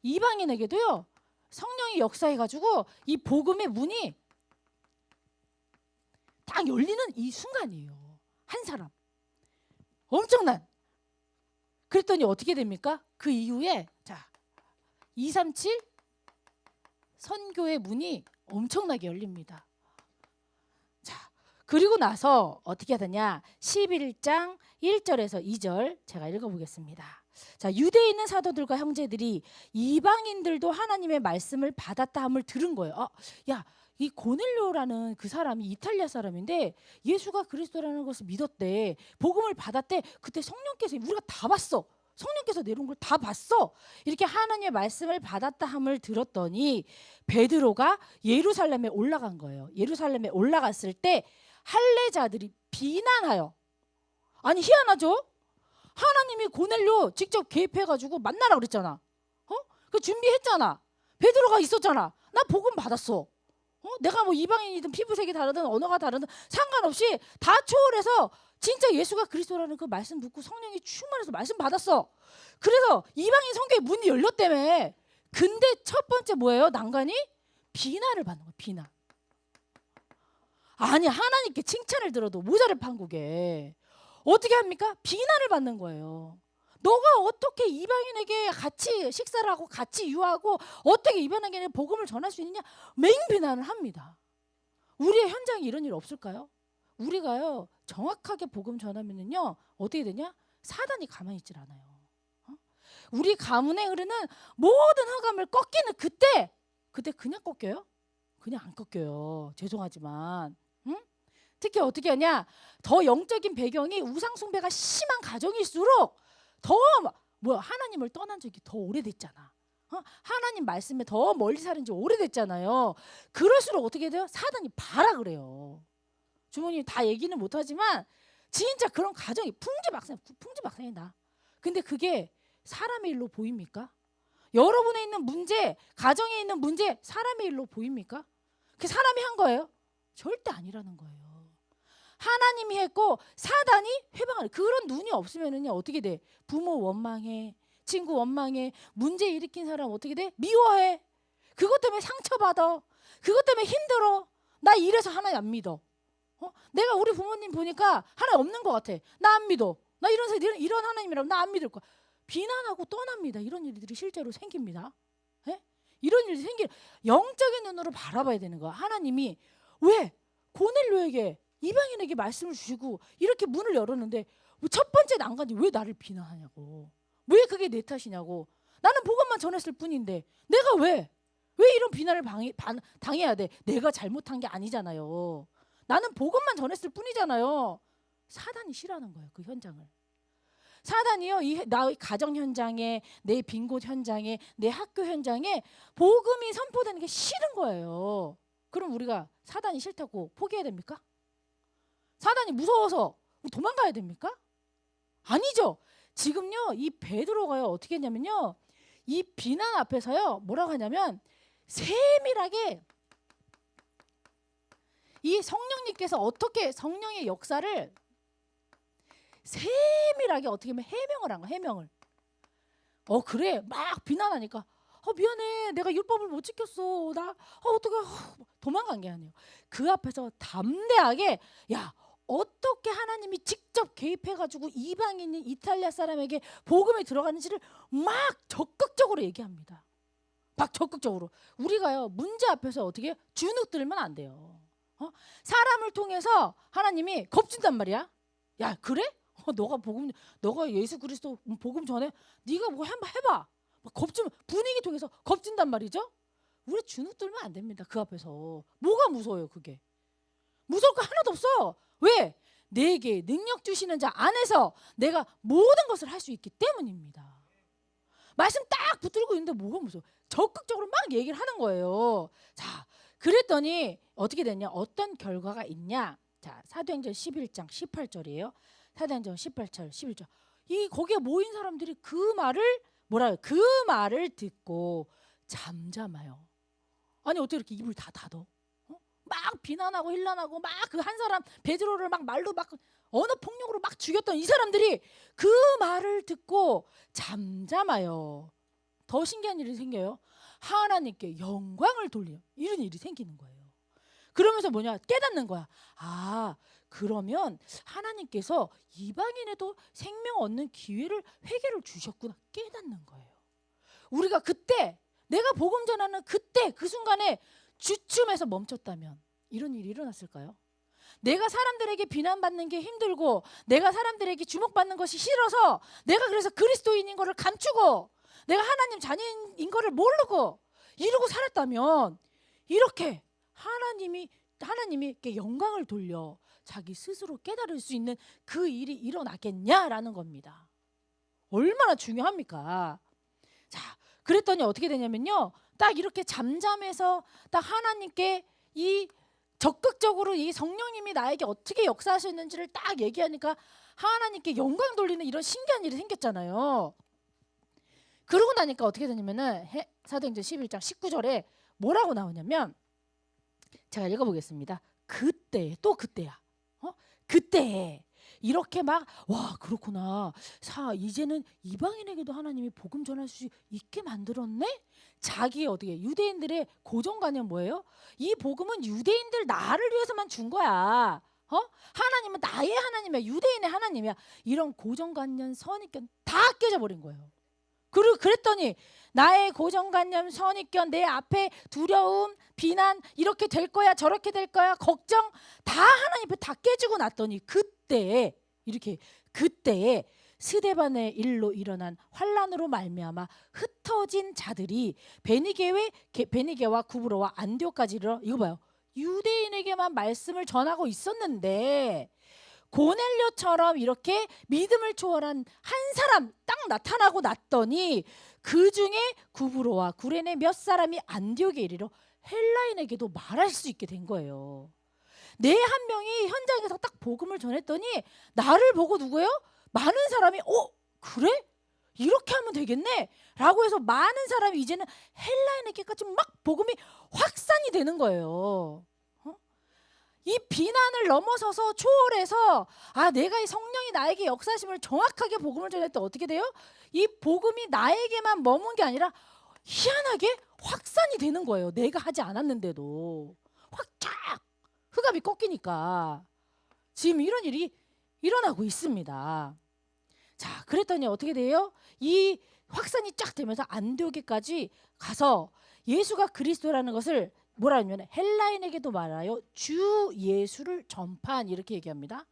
이방인에게도요 성령이 역사해가지고 이 복음의 문이 딱 열리는 이 순간이에요. 한 사람 엄청난. 그랬더니 어떻게 됩니까? 그 이후에 자 237 선교의 문이 엄청나게 열립니다. 자, 그리고 나서 어떻게 하느냐? 11장 1절에서 2절 제가 읽어보겠습니다. 자, 유대에 있는 사도들과 형제들이 이방인들도 하나님의 말씀을 받았다 함을 들은 거예요. 야, 이 고넬료라는 그 사람이 이탈리아 사람인데 예수가 그리스도라는 것을 믿었대. 복음을 받았대. 그때 성령께서 우리가 다 봤어. 성령께서 내려온 걸 다 봤어. 이렇게 하나님의 말씀을 받았다 함을 들었더니 베드로가 예루살렘에 올라간 거예요. 예루살렘에 올라갔을 때 할례자들이 비난하여, 아니 희한하죠? 하나님이 고넬료 직접 개입해가지고 만나라 그랬잖아. 그 준비했잖아. 베드로가 있었잖아. 나 복음 받았어. 내가 뭐 이방인이든 피부색이 다르든 언어가 다르든 상관없이 다 초월해서 진짜 예수가 그리스도라는 그 말씀 듣고 성령이 충만해서 말씀 받았어. 그래서 이방인 성교의 문이 열렸다며. 근데 첫 번째 뭐예요? 난간이 비난을 받는 거야. 비난. 아니 하나님께 칭찬을 들어도 모자를 판국에 어떻게 합니까? 비난을 받는 거예요. 너가 어떻게 이방인에게 같이 식사를 하고 같이 유하고 어떻게 이방인에게 복음을 전할 수 있느냐? 맹비난을 합니다. 우리의 현장에 이런 일 없을까요? 우리가요 정확하게 복음 전하면은요 어떻게 되냐? 사단이 가만히 있질 않아요. 우리 가문에 흐르는 모든 흑암을 꺾이는 그때 그냥 꺾여요? 그냥 안 꺾여요. 죄송하지만 응? 특히 어떻게 하냐? 더 영적인 배경이 우상 숭배가 심한 가정일수록 더 하나님을 떠난 적이 더 오래됐잖아. 하나님 말씀에 더 멀리 살은 지 오래됐잖아요. 그럴수록 어떻게 돼요? 사단이 봐라 그래요. 주모님 다 얘기는 못하지만 진짜 그런 가정이 풍지박산이다. 근데 그게 사람의 일로 보입니까? 여러분에 있는 문제, 가정에 있는 문제 사람의 일로 보입니까? 그 사람이 한 거예요? 절대 아니라는 거예요. 하나님이 했고 사단이 회방하는 그런 눈이 없으면은요 어떻게 돼? 부모 원망해, 친구 원망해, 문제 일으킨 사람 어떻게 돼? 미워해. 그것 때문에 상처받아. 그것 때문에 힘들어. 나 이래서 하나님 안 믿어. 내가 우리 부모님 보니까 하나님 없는 것 같아. 나 안 믿어. 나 이런 하나님이라고 나 안 믿을 거야. 비난하고 떠납니다. 이런 일들이 실제로 생깁니다. 예? 이런 일이 영적인 눈으로 바라봐야 되는 거야. 하나님이 왜 고넬료에게 이방인에게 말씀을 주시고 이렇게 문을 열었는데 첫 번째 난간이 왜 나를 비난하냐고. 왜 그게 내 탓이냐고. 나는 복음만 전했을 뿐인데 내가 왜 이런 비난을 당해야 돼. 내가 잘못한 게 아니잖아요. 나는 복음만 전했을 뿐이잖아요. 사단이 싫어하는 거예요. 그 현장을. 사단이요 나의 가정 현장에 내 빈곳 현장에 내 학교 현장에 복음이 선포되는 게 싫은 거예요. 그럼 우리가 사단이 싫다고 포기해야 됩니까? 사단이 무서워서 도망가야 됩니까? 아니죠. 지금요 이 베드로가요 어떻게 했냐면요 이 비난 앞에서요 뭐라고 하냐면 세밀하게 이 성령님께서 어떻게 성령의 역사를 세밀하게 어떻게 하면 해명을 한 거야. 해명을. 그래 막 비난하니까 미안해 내가 율법을 못 지켰어. 나 어떻게 도망간 게 아니에요. 그 앞에서 담대하게 야 어떻게 하나님이 직접 개입해가지고 이방인인 이탈리아 사람에게 복음이 들어가는지를 막 적극적으로 얘기합니다. 막 적극적으로. 우리가요 문제 앞에서 어떻게 해요? 주눅 들면 안 돼요. 사람을 통해서 하나님이 겁준단 말이야. 야 그래? 너가 예수 그리스도 복음 전에 네가 뭐 한번 해봐. 겁주면 분위기 통해서 겁준단 말이죠. 우리 주눅 들면 안 됩니다. 그 앞에서 뭐가 무서워요? 그게 무서울 거 하나도 없어. 왜? 내게 능력 주시는 자 안에서 내가 모든 것을 할 수 있기 때문입니다. 말씀 딱 붙들고 있는데 뭐가 무서워? 적극적으로 막 얘기를 하는 거예요. 자, 그랬더니 어떻게 됐냐? 어떤 결과가 있냐? 자, 사도행전 11장 18절이에요. 사도행전 18절 11절. 거기에 모인 사람들이 그 말을 듣고 잠잠해요. 아니 어떻게 이렇게 입을 다 닫어? 막 비난하고 힐난하고 막 그 한 사람 베드로를 막 말로 막 언어 폭력으로 막 죽였던 이 사람들이 그 말을 듣고 잠잠해요. 더 신기한 일이 생겨요. 하나님께 영광을 돌려 이런 일이 생기는 거예요. 그러면서 깨닫는 거야. 그러면 하나님께서 이방인에도 생명 얻는 기회를 회개를 주셨구나 깨닫는 거예요. 우리가 그때 내가 복음 전하는 그때 그 순간에 주춤해서 멈췄다면 이런 일이 일어났을까요? 내가 사람들에게 비난받는 게 힘들고 내가 사람들에게 주목받는 것이 싫어서 내가 그래서 그리스도인인 거를 감추고 내가 하나님 자녀인 거를 모르고 이러고 살았다면 이렇게 하나님이 이렇게 영광을 돌려 자기 스스로 깨달을 수 있는 그 일이 일어나겠냐라는 겁니다. 얼마나 중요합니까? 자, 그랬더니 어떻게 되냐면요. 딱 이렇게 잠잠해서 딱 하나님께 이 적극적으로 이 성령님이 나에게 어떻게 역사하셨는지를 딱 얘기하니까 하나님께 영광 돌리는 이런 신기한 일이 생겼잖아요. 그러고 나니까 어떻게 되냐면은 사도행전 11장 19절에 뭐라고 나오냐면 제가 읽어보겠습니다. 그때야. 그때 이렇게 막 와 그렇구나. 이제는 이방인에게도 하나님이 복음 전할 수 있게 만들었네. 자기의 어떻게 유대인들의 고정관념 뭐예요? 이 복음은 유대인들 나를 위해서만 준 거야. 하나님은 나의 하나님이야. 유대인의 하나님이야. 이런 고정관념 선입견 다 깨져버린 거예요. 그리고 그랬더니 나의 고정관념 선입견 내 앞에 두려움 비난 이렇게 될 거야 저렇게 될 거야 걱정 다 하나님 앞에 다 깨지고 났더니 그때에 스데반의 일로 일어난 환란으로 말미암아 흩어진 자들이 베니게와 구브로와 안디옥까지 이르러 이거 봐요. 유대인에게만 말씀을 전하고 있었는데 고넬료처럼 이렇게 믿음을 초월한 한 사람 딱 나타나고 났더니 그 중에 구브로와 구레네 몇 사람이 안디옥에 이르러 헬라인에게도 말할 수 있게 된 거예요. 내 한 명이 현장에서 딱 복음을 전했더니 나를 보고 누구예요? 많은 사람이 그래? 이렇게 하면 되겠네? 라고 해서 많은 사람이 이제는 헬라인에게까지 막 복음이 확산이 되는 거예요. 이 비난을 넘어서서 초월해서 내가 이 성령이 나에게 역사심을 정확하게 복음을 전할 때 어떻게 돼요? 이 복음이 나에게만 머문 게 아니라 희한하게 확산이 되는 거예요. 내가 하지 않았는데도 확 흑압이 꺾이니까 지금 이런 일이 일어나고 있습니다. 자, 그랬더니 어떻게 돼요? 이 확산이 쫙 되면서 안디옥에까지 가서 예수가 그리스도라는 것을 뭐라 하면 헬라인에게도 말하여 주 예수를 전파한 이렇게 얘기합니다.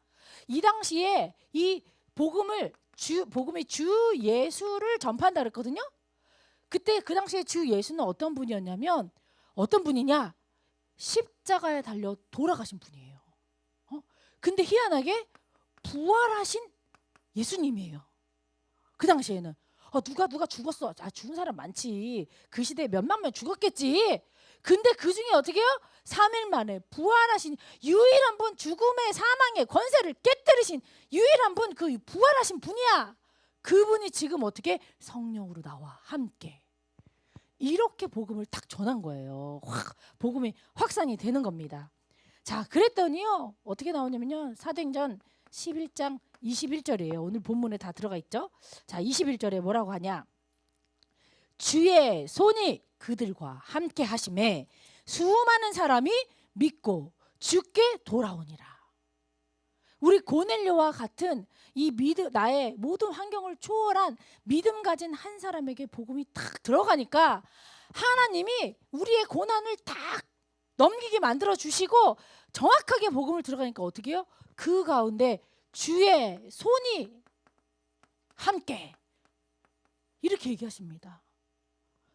이 당시에 이 복음이 주 예수를 전파한다 그랬거든요. 그때 그 당시에 주 예수는 어떤 분이었냐면 어떤 분이냐? 십자가에 달려 돌아가신 분이에요. 근데 희한하게 부활하신 예수님이에요. 그 당시에는 누가 죽었어? 죽은 사람 많지. 그 시대에 몇만 명 죽었겠지. 근데 그 중에 어떻게 해요? 3일 만에 부활하신 유일한 분, 죽음의 사망의 권세를 깨뜨리신 유일한 분, 그 부활하신 분이야. 그분이 지금 어떻게 성령으로 나와 함께 이렇게 복음을 딱 전한 거예요. 복음이 확산이 되는 겁니다. 자, 그랬더니요 어떻게 나오냐면요 사도행전 11장 21절이에요. 오늘 본문에 다 들어가 있죠. 자, 21절에 뭐라고 하냐? 주의 손이 그들과 함께 하심에 수많은 사람이 믿고 주께 돌아오니라. 우리 고넬료와 같은 이 나의 모든 환경을 초월한 믿음 가진 한 사람에게 복음이 딱 들어가니까 하나님이 우리의 고난을 딱 넘기게 만들어 주시고 정확하게 복음을 들어가니까 어떻게 해요? 그 가운데 주의 손이 함께 이렇게 얘기하십니다.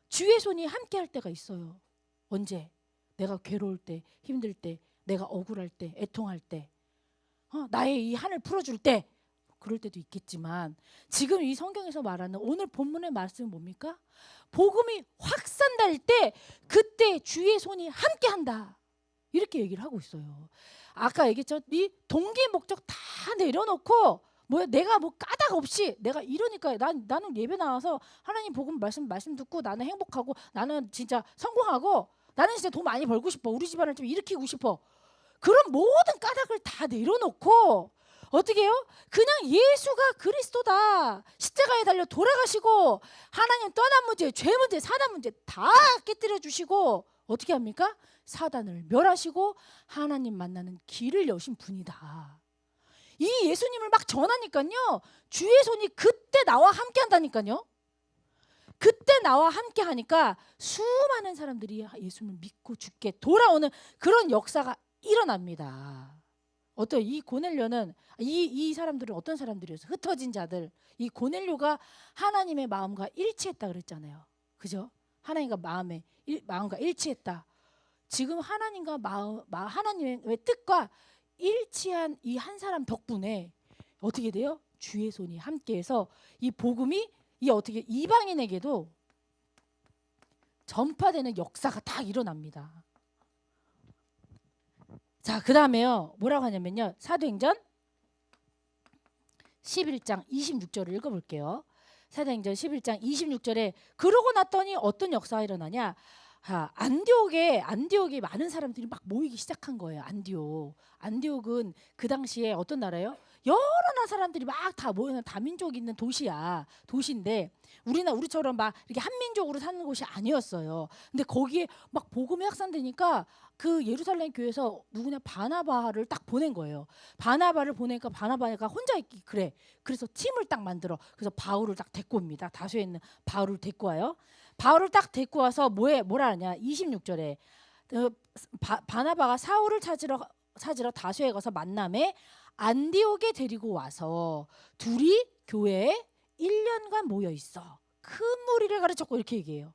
주의 손이 함께 할 때가 있어요. 언제? 내가 괴로울 때, 힘들 때, 내가 억울할 때, 애통할 때, 나의 이 한을 풀어줄 때, 그럴 때도 있겠지만 지금 이 성경에서 말하는 오늘 본문의 말씀은 뭡니까? 복음이 확산될 때 그때 주의 손이 함께한다. 이렇게 얘기를 하고 있어요. 아까 얘기했죠. 이 동기 목적 다 내려놓고 내가 까닭 없이 내가 이러니까 나는 예배 나와서 하나님 복음 말씀 듣고 나는 행복하고 나는 진짜 성공하고 나는 진짜 돈 많이 벌고 싶어. 우리 집안을 좀 일으키고 싶어. 그런 모든 까닭을 다 내려놓고 어떻게 해요? 그냥 예수가 그리스도다. 십자가에 달려 돌아가시고 하나님 떠난 문제, 죄 문제, 사단 문제 다 깨뜨려 주시고 어떻게 합니까? 사단을 멸하시고 하나님 만나는 길을 여신 분이다. 이 예수님을 막 전하니까요. 주의 손이 그때 나와 함께 한다니까요. 그때 나와 함께 하니까 수많은 사람들이 예수님을 믿고 죽게 돌아오는 그런 역사가 일어납니다. 이 고넬료는 이 사람들은 어떤 사람들이었어요? 흩어진 자들. 이 고넬료가 하나님의 마음과 일치했다 그랬잖아요. 그죠? 하나님과 마음과 일치했다. 지금 하나님의 뜻과 일치한 이 한 사람 덕분에 어떻게 돼요? 주의 손이 함께해서 이 복음이 어떻게 이방인에게도 전파되는 역사가 다 일어납니다. 자, 그 다음에요. 뭐라고 하냐면요. 사도행전 11장 26절을 읽어볼게요. 사도행전 11장 26절에 그러고 났더니 어떤 역사가 일어나냐. 안디옥에 많은 사람들이 막 모이기 시작한 거예요. 안디옥은 그 당시에 어떤 나라예요? 여러 나라 사람들이 막 다 모여서 다민족 있는 도시야. 도시인데 우리처럼 막 이렇게 한민족으로 사는 곳이 아니었어요. 근데 거기에 막 복음이 확산되니까 그 예루살렘 교회에서 누구냐 바나바를 딱 보낸 거예요. 바나바를 보내니까 바나바가 혼자 있기 그래. 그래서 팀을 딱 만들어. 그래서 바울을 딱 데리고 옵니다. 다수에 있는 바울을 데리고 와요. 바울을 딱 데리고 와서 뭐라 하냐 26절에 바나바가 사울을 찾으러 다수에 가서 만남에 안디옥에 데리고 와서 둘이 교회에 1년간 모여 있어. 큰 무리를 가르쳤고 이렇게 얘기해요.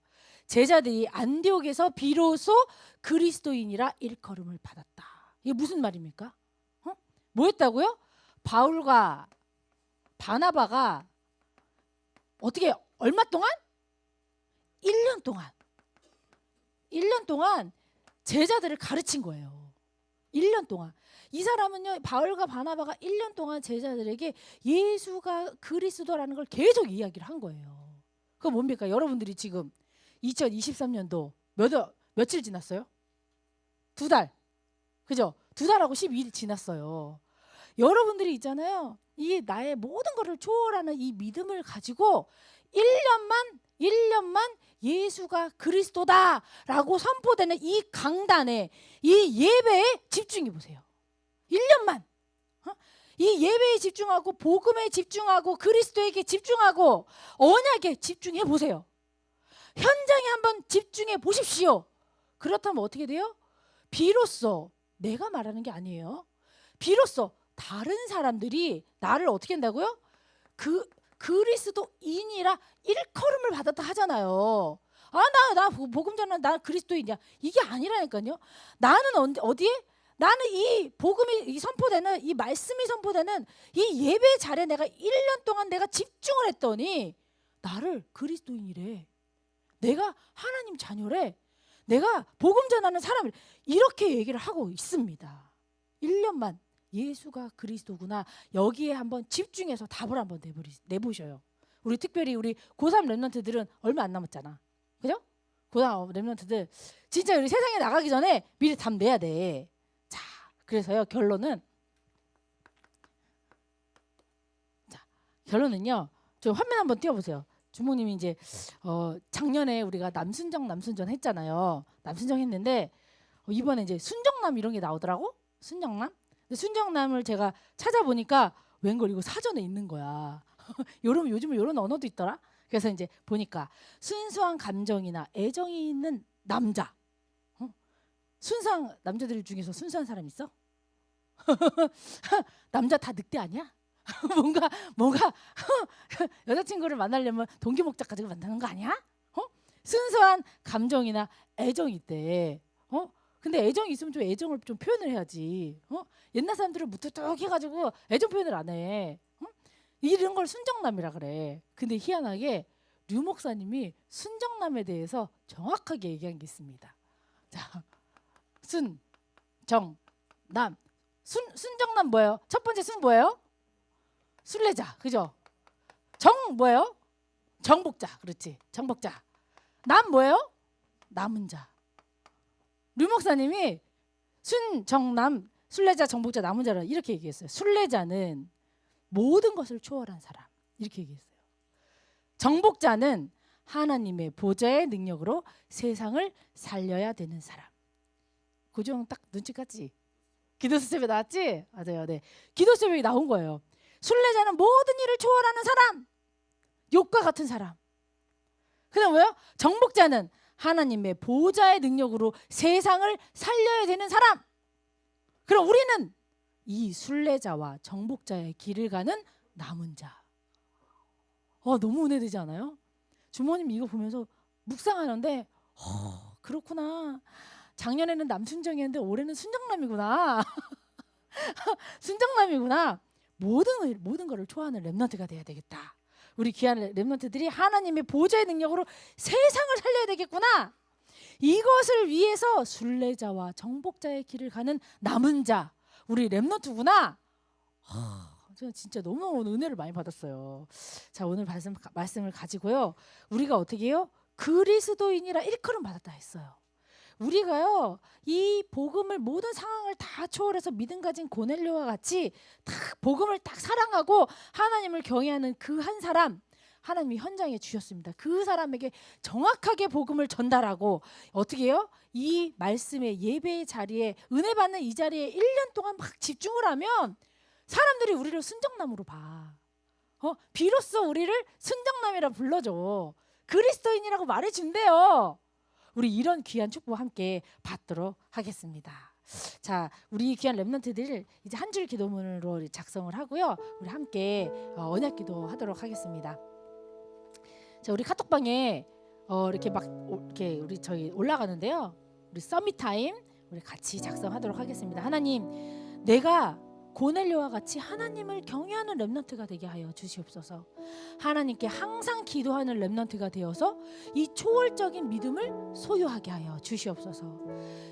제자들이 안디옥에서 비로소 그리스도인이라 일컬음을 받았다. 이게 무슨 말입니까? 뭐 했다고요? 바울과 바나바가 어떻게 얼마 동안? 1년 동안 제자들을 가르친 거예요. 1년 동안. 이 사람은요, 바울과 바나바가 1년 동안 제자들에게 예수가 그리스도라는 걸 계속 이야기를 한 거예요. 그거 뭡니까? 여러분들이 지금 2023년도 며칠 지났어요? 2달. 그죠? 2달하고 12일 지났어요. 여러분들이 있잖아요. 이 나의 모든 것을 초월하는 이 믿음을 가지고 1년만 예수가 그리스도다라고 선포되는 이 강단에 이 예배에 집중해 보세요. 1년만 이 예배에 집중하고 복음에 집중하고 그리스도에게 집중하고 언약에 집중해 보세요. 현장에 한번 집중해 보십시오. 그렇다면 어떻게 돼요? 비로소 내가 말하는 게 아니에요. 비로소 다른 사람들이 나를 어떻게 한다고요? 그리스도인이라 일컬음을 받았다 하잖아요. 나 복음 전하는 나 그리스도인이야. 이게 아니라니까요. 나는 어디에? 나는 이 복음이 선포되는 이 말씀이 선포되는 이 예배 자리에 내가 1년 동안 내가 집중을 했더니 나를 그리스도인이래. 내가 하나님 자녀래. 내가 복음 전하는 사람을 이렇게 얘기를 하고 있습니다. 1년만 예수가 그리스도구나. 여기에 한번 집중해서 답을 한번 내보셔요. 우리 특별히 우리 고3 랩런트들은 얼마 안 남았잖아. 그죠? 고3 랩런트들 진짜 우리 세상에 나가기 전에 미리 답 내야 돼. 자, 그래서요 결론은요. 저 화면 한번 띄워보세요. 주모님이 이제 작년에 우리가 남순정 했잖아요. 남순정 했는데 이번에 이제 순정남 이런 게 나오더라고. 순정남. 근데 순정남을 제가 찾아보니까 웬걸 이거 사전에 있는 거야. 요즘은 이런 언어도 있더라. 그래서 이제 보니까 순수한 감정이나 애정이 있는 남자. 순수한 남자들 중에서 순수한 사람 있어? 남자 다 늑대 아니야? 뭔가 여자친구를 만나려면 동기목적 가지고 만나는 거 아니야? 순수한 감정이나 애정이 있대. 근데 애정이 있으면 좀 애정을 좀 표현을 해야지. 옛날 사람들은 무뚝뚝 해가지고 애정 표현을 안 해. 이런 걸 순정남이라 그래. 근데 희한하게 류 목사님이 순정남에 대해서 정확하게 얘기한 게 있습니다. 자, 순정남. 순정남 뭐예요? 첫 번째 순 뭐예요? 순례자, 그죠? 정 뭐예요? 정복자, 그렇지. 정복자. 남 뭐예요? 남은 자. 류 목사님이 순정남, 순례자, 정복자, 남은 자를 이렇게 얘기했어요. 순례자는 모든 것을 초월한 사람, 이렇게 얘기했어요. 정복자는 하나님의 보좌의 능력으로 세상을 살려야 되는 사람. 고정 딱 눈치 깠지? 기도 수첩에 나왔지? 맞아요. 네. 기도 수첩에 나온 거예요. 순례자는 모든 일을 초월하는 사람, 욥과 같은 사람. 그다음 뭐예요? 정복자는 하나님의 보좌의 능력으로 세상을 살려야 되는 사람. 그럼 우리는 이 순례자와 정복자의 길을 가는 남은 자. 너무 은혜되지 않아요? 주모님 이거 보면서 묵상하는데 그렇구나. 작년에는 남순정이었는데 올해는 순정남이구나. 순정남이구나. 모든 거를 초월하는 랩런트가 돼야 되겠다. 우리 귀한 랩런트들이 하나님의 보좌의 능력으로 세상을 살려야 되겠구나. 이것을 위해서 순례자와 정복자의 길을 가는 남은 자, 우리 랩런트구나. 저는 진짜 너무 은혜를 많이 받았어요. 자, 오늘 말씀을 가지고요. 우리가 어떻게 해요? 그리스도인이라 일컬음 받았다 했어요. 우리가요 이 복음을 모든 상황을 다 초월해서 믿음 가진 고넬료와 같이 딱 복음을 딱 사랑하고 하나님을 경외하는 그 한 사람 하나님이 현장에 주셨습니다. 그 사람에게 정확하게 복음을 전달하고 어떻게 해요? 이 말씀의 예배의 자리에 은혜 받는 이 자리에 1년 동안 막 집중을 하면 사람들이 우리를 순정남으로 봐. 비로소 우리를 순정남이라 불러줘. 그리스도인이라고 말해준대요. 우리 이런 귀한 축복 함께 받도록 하겠습니다. 자, 우리 귀한 렘넌트들 이제 한 줄 기도문으로 작성을 하고요. 우리 함께 언약 기도하도록 하겠습니다. 자, 우리 카톡방에 이렇게 막 이렇게 우리 저희 올라가는데요. 우리 서밋 타임 우리 같이 작성하도록 하겠습니다. 하나님, 내가 고넬료와 같이 하나님을 경외하는 렘넌트가 되게 하여 주시옵소서. 하나님께 항상 기도하는 렘넌트가 되어서 이 초월적인 믿음을 소유하게 하여 주시옵소서.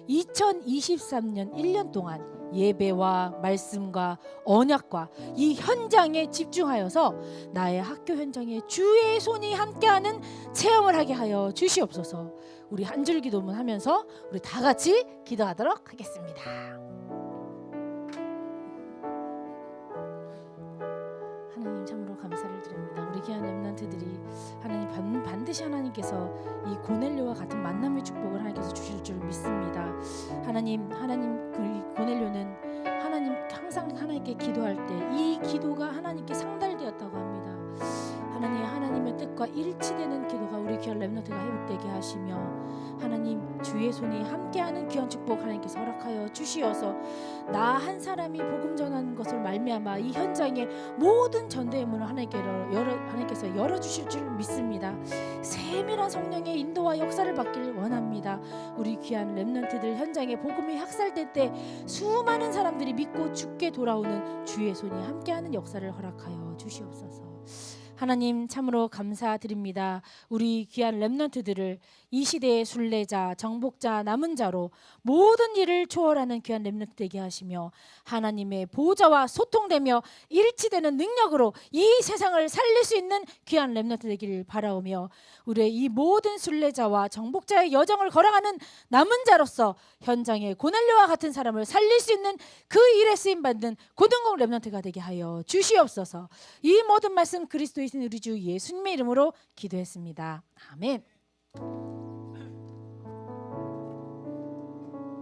2023년 1년 동안 예배와 말씀과 언약과 이 현장에 집중하여서 나의 학교 현장에 주의 손이 함께하는 체험을 하게 하여 주시옵소서. 우리 한 줄 기도문 하면서 우리 다 같이 기도하도록 하겠습니다. 하나님 참으로 감사를 드립니다. 우리 귀한 렘넌트들이 하나님 반드시 하나님께서 이 고넬료와 같은 만남의 축복을 하나님께서 주실 줄 믿습니다. 하나님 그 고넬료는 하나님 항상 하나님께 기도할 때 이 기도가 하나님께 상달되었다고 합니다. 하나님의 뜻과 일치되는 기도가 우리 귀한 렘넌트가 회복되게 하시며 하나님 주의 손이 함께하는 귀한 축복 하나님께서 허락하여 주시어서 나 한 사람이 복음 전하는 것을 말미암아 이 현장에 모든 전도의 문을 하나님께서 열어주실 줄 믿습니다. 세밀한 성령의 인도와 역사를 받길 원합니다. 우리 귀한 렘넌트들 현장에 복음이 확산될 때 수많은 사람들이 믿고 죽게 돌아오는 주의 손이 함께하는 역사를 허락하여 주시옵소서. 하나님 참으로 감사드립니다. 우리 귀한 렘넌트들을 이 시대의 순례자, 정복자, 남은 자로 모든 일을 초월하는 귀한 렘넌트 되게 하시며 하나님의 보좌와 소통되며 일치되는 능력으로 이 세상을 살릴 수 있는 귀한 렘넌트 되기를 바라오며 우리의 이 모든 순례자와 정복자의 여정을 걸어가는 남은 자로서 현장에 고넬료와 같은 사람을 살릴 수 있는 그 일에 쓰임받는 고등공 렘넌트가 되게 하여 주시옵소서. 이 모든 말씀 그리스도이신 우리 주 예수님의 이름으로 기도했습니다. 아멘.